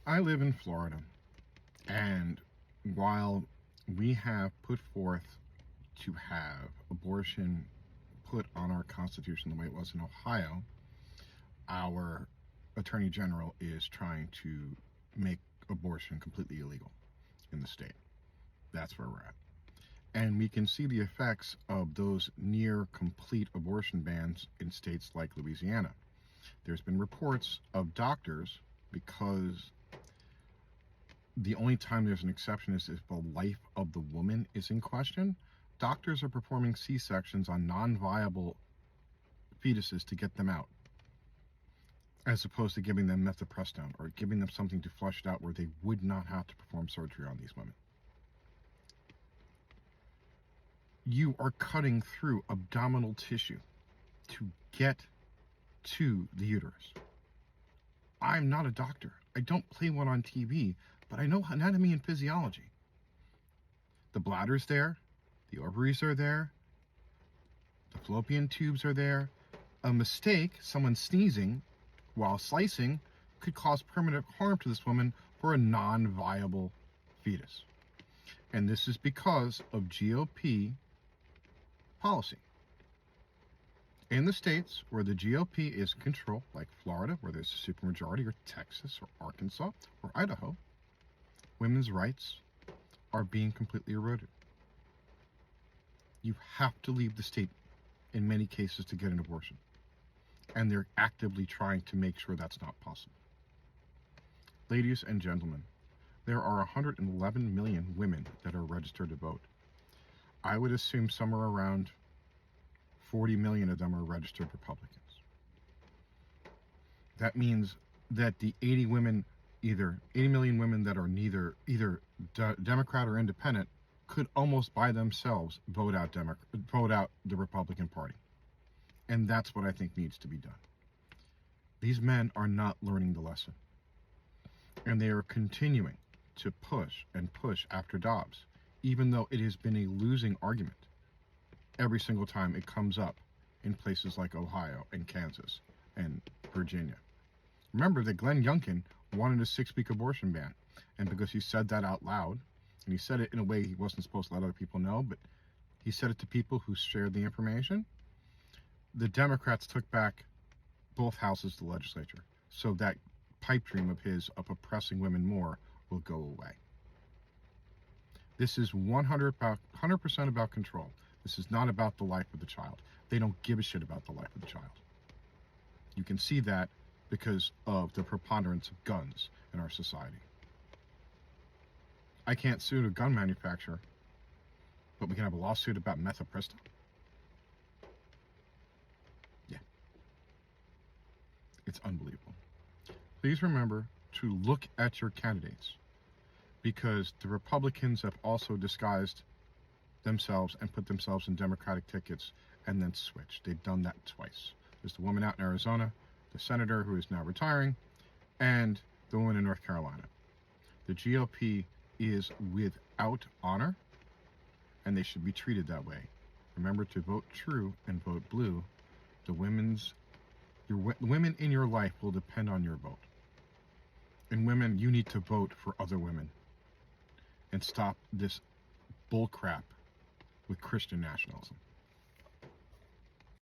I live in Florida, and while we have put forth to have abortion put on our Constitution the way it was in Ohio, our Attorney General is trying to make abortion completely illegal in the state. That's where we're at. And we can see the effects of those near complete abortion bans in states like Louisiana. There's been reports of doctors, because the only time there's an exception is if the life of the woman is in question, doctors are performing C-sections on non-viable fetuses to get them out, as opposed to giving them mifepristone or giving them something to flush it out where they would not have to perform surgery on these women. You are cutting through abdominal tissue to get to the uterus. I'm not a doctor. I don't play one on TV, but I know anatomy and physiology. The bladder's there, the ovaries are there, the fallopian tubes are there. A mistake, someone sneezing while slicing, could cause permanent harm to this woman for a non-viable fetus. And this is because of GOP policy. In the states where the GOP is in control, like Florida, where there's a supermajority, or Texas, or Arkansas, or Idaho, women's rights are being completely eroded. You have to leave the state in many cases to get an abortion. And they're actively trying to make sure that's not possible. Ladies and gentlemen, there are 111 million women that are registered to vote. I would assume somewhere around 40 million of them are registered Republicans. That means that the 80 million women that are either Democrat or independent could almost by themselves vote out the Republican Party. And that's what I think needs to be done. These men are not learning the lesson. And they are continuing to push and push after Dobbs, even though it has been a losing argument every single time it comes up in places like Ohio and Kansas and Virginia. Remember that Glenn Youngkin wanted a 6-week abortion ban, and because he said that out loud, and he said it in a way he wasn't supposed to let other people know, but he said it to people who shared the information, the Democrats took back both houses of the legislature, so that pipe dream of his of oppressing women more will go away. This is 100% about control. This is not about the life of the child. They don't give a shit about the life of the child. You can see that because of the preponderance of guns in our society. I can't sue a gun manufacturer, but we can have a lawsuit about mifepristone. Yeah. It's unbelievable. Please remember to look at your candidates, because the Republicans have also disguised themselves and put themselves in Democratic tickets and then switched. They've done that twice. There's the woman out in Arizona, the senator who is now retiring, and the woman in North Carolina. The GOP is without honor, and they should be treated that way. Remember to vote true and vote blue. The women in your life will depend on your vote. And women, you need to vote for other women and stop this bullcrap with Christian nationalism.